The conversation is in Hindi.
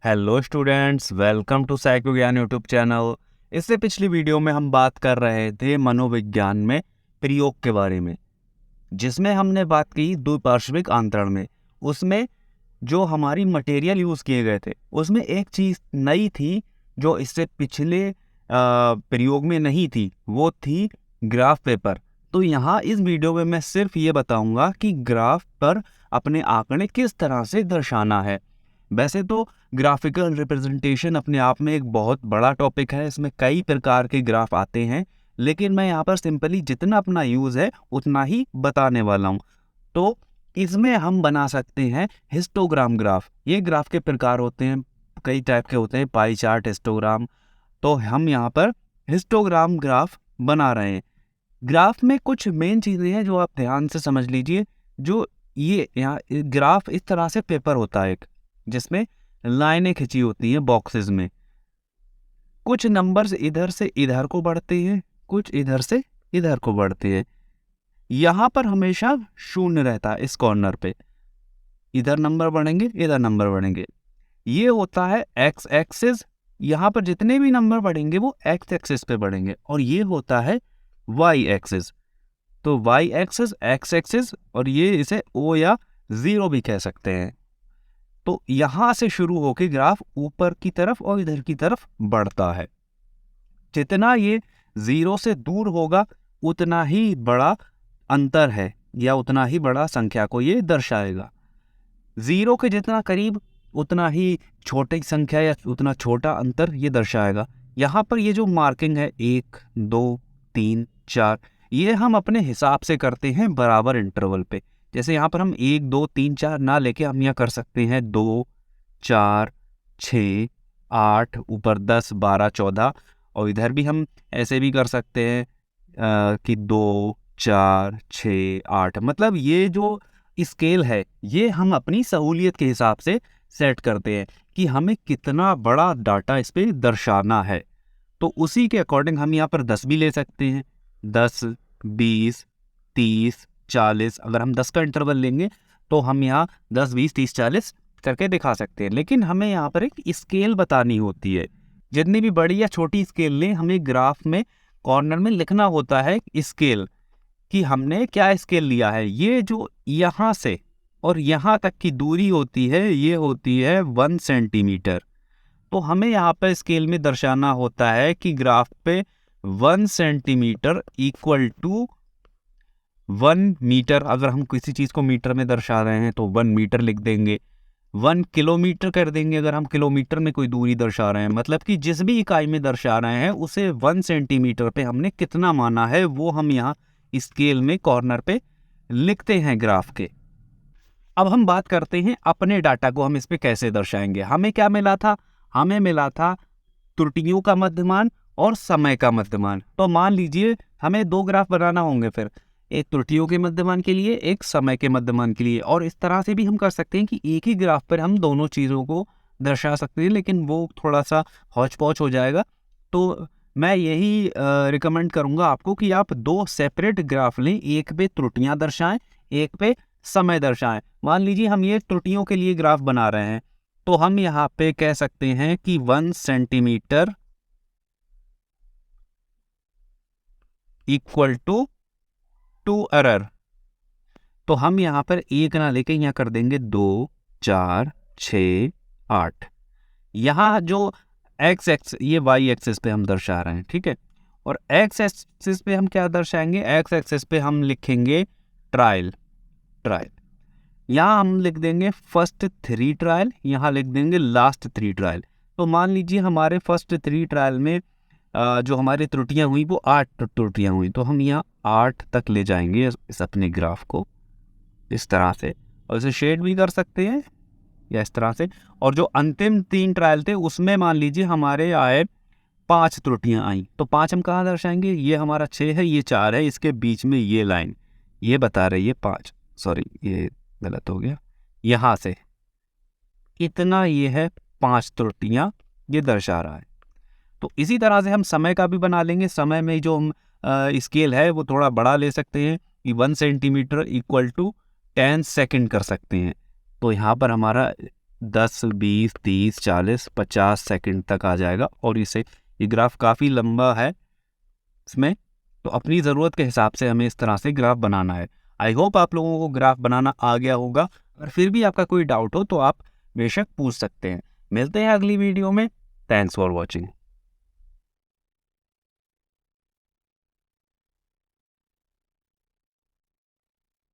Hello students, welcome to psycho Gyan YouTube channel. इससे पिछली वीडियो में हम बात कर रहे थे मनोविज्ञान में प्रयोग के बारे में, जिसमें हमने बात की द्विपार्श्विक आंतरण में। उसमें जो हमारी मटेरियल यूज़ किए गए थे उसमें एक चीज़ नई थी जो इससे पिछले प्रयोग में नहीं थी, वो थी ग्राफ पेपर। तो यहाँ इस वीडियो में मैं सिर्फ ये बताऊंगा कि ग्राफ पर अपने आंकड़े किस तरह से दर्शाना है। वैसे तो ग्राफिकल रिप्रेजेंटेशन अपने आप में एक बहुत बड़ा टॉपिक है, इसमें कई प्रकार के ग्राफ आते हैं, लेकिन मैं यहाँ पर सिंपली जितना अपना यूज़ है उतना ही बताने वाला हूँ। तो इसमें हम बना सकते हैं हिस्टोग्राम ग्राफ। ये ग्राफ के प्रकार होते हैं, कई टाइप के होते हैं, पाई चार्ट, हिस्टोग्राम। तो हम यहाँ पर हिस्टोग्राम ग्राफ बना रहे हैं। ग्राफ में कुछ मेन चीज़ें हैं जो आप ध्यान से समझ लीजिए। जो ये यहाँ ग्राफ इस तरह से पेपर होता है एक, जिसमें लाइनें खिंची होती हैं बॉक्सेस में। कुछ नंबर्स इधर से इधर को बढ़ते हैं, कुछ इधर से इधर को बढ़ते हैं। यहाँ पर हमेशा शून्य रहता है इस कॉर्नर पे। इधर नंबर बढ़ेंगे, इधर नंबर बढ़ेंगे। ये होता है एक्स एक्सिस। यहाँ पर जितने भी नंबर बढ़ेंगे वो एक्स एक्सिस पे बढ़ेंगे। और ये होता है वाई एक्सिस। तो वाई एक्सिस, एक्स एक्सिस, और ये इसे ओ या जीरो भी कह सकते हैं। तो यहां से शुरू होकर ग्राफ ऊपर की तरफ और इधर की तरफ बढ़ता है। जितना ये जीरो से दूर होगा उतना ही बड़ा अंतर है, या उतना ही बड़ा संख्या को ये दर्शाएगा। जीरो के जितना करीब उतना ही छोटी संख्या या उतना छोटा अंतर ये दर्शाएगा। यहाँ पर ये जो मार्किंग है 1, 2, 3, 4, ये हम अपने हिसाब से करते हैं बराबर इंटरवल पे। जैसे यहाँ पर हम 1, 2, 3, 4 ना लेके हम यहाँ कर सकते हैं 2, 4, 6, 8, ऊपर 10, 12, 14। और इधर भी हम ऐसे भी कर सकते हैं कि 2, 4, 6, 8। मतलब ये जो स्केल है ये हम अपनी सहूलियत के हिसाब से सेट करते हैं कि हमें कितना बड़ा डाटा इस पे दर्शाना है। तो उसी के अकॉर्डिंग हम यहाँ पर 10 भी ले सकते हैं। 10, 20, 30, 40। अगर हम 10 का इंटरवल लेंगे तो हम यहाँ 10, 20, 30, 40 करके दिखा सकते हैं। लेकिन हमें यहाँ पर एक स्केल बतानी होती है। जितनी भी बड़ी या छोटी स्केल लें, हमें ग्राफ में कॉर्नर में लिखना होता है स्केल, कि हमने क्या स्केल लिया है। ये जो यहाँ से और यहाँ तक की दूरी होती है ये होती है 1 सेंटीमीटर। तो हमें यहाँ पर स्केल में दर्शाना होता है कि ग्राफ पे 1 सेंटीमीटर इक्वल टू 1 मीटर। अगर हम किसी चीज़ को मीटर में दर्शा रहे हैं तो 1 मीटर लिख देंगे। 1 किलोमीटर कर देंगे अगर हम किलोमीटर में कोई दूरी दर्शा रहे हैं। मतलब कि जिस भी इकाई में दर्शा रहे हैं उसे 1 सेंटीमीटर पे हमने कितना माना है वो हम यहाँ स्केल में कॉर्नर पे लिखते हैं ग्राफ के। अब हम बात करते हैं अपने डाटा को हम इस पे कैसे दर्शाएंगे। हमें क्या मिला था? हमें मिला था त्रुटियों का मध्यमान और समय का मध्यमान। तो मान लीजिए हमें 2 ग्राफ बनाना होंगे, फिर एक त्रुटियों के मध्यमान के लिए, एक समय के मध्यमान के लिए। और इस तरह से भी हम कर सकते हैं कि एक ही ग्राफ पर हम दोनों चीज़ों को दर्शा सकते हैं, लेकिन वो थोड़ा सा हौच पौच हो जाएगा। तो मैं यही रिकमेंड करूँगा आपको कि आप 2 सेपरेट ग्राफ लें, एक पे त्रुटियाँ दर्शाएं, एक पे समय दर्शाएं। मान लीजिए हम ये त्रुटियों के लिए ग्राफ बना रहे हैं, तो हम यहाँ पे कह सकते हैं कि 1 सेंटीमीटर इक्वल टू 2 एरर। तो हम यहाँ पर 1 ना लेके यहाँ कर देंगे 2, 4, 6, 8। यहाँ जो एक्स एक्स ये वाई एक्सिस पे हम दर्शा रहे हैं, ठीक है। और एक्स एक्सिस पे हम क्या दर्शाएंगे? एक्स एक्सिस पे हम लिखेंगे ट्रायल। ट्रायल यहाँ हम लिख देंगे फर्स्ट 3 ट्रायल, यहाँ लिख देंगे लास्ट 3 ट्रायल। तो मान लीजिए हमारे फर्स्ट 3 ट्रायल में जो हमारी त्रुटियां हुई वो 8 त्रुटियां हुई। तो हम यहाँ 8 तक ले जाएंगे इस अपने ग्राफ को इस तरह से, और इसे शेड भी कर सकते हैं या इस तरह से। और जो अंतिम 3 ट्रायल थे उसमें मान लीजिए हमारे आए 5 त्रुटियां आई। तो 5 हम कहाँ दर्शाएंगे? ये हमारा 6 है, ये 4 है, इसके बीच में ये लाइन ये बता रही है 5। सॉरी, ये गलत हो गया। यहाँ से इतना ये है 5 त्रुटियां ये दर्शा रहा है। तो इसी तरह से हम समय का भी बना लेंगे। समय में जो हम स्केल है वो थोड़ा बड़ा ले सकते हैं कि 1 सेंटीमीटर इक्वल टू 10 सेकेंड कर सकते हैं। तो यहाँ पर हमारा 10, 20, 30, 40, 50 सेकंड तक आ जाएगा। और ये ग्राफ काफ़ी लंबा है इसमें, तो अपनी ज़रूरत के हिसाब से हमें इस तरह से ग्राफ बनाना है। आई होप आप लोगों को ग्राफ बनाना आ गया होगा। अगर फिर भी आपका कोई डाउट हो तो आप बेशक पूछ सकते हैं। मिलते हैं अगली वीडियो में। Thanks for watching.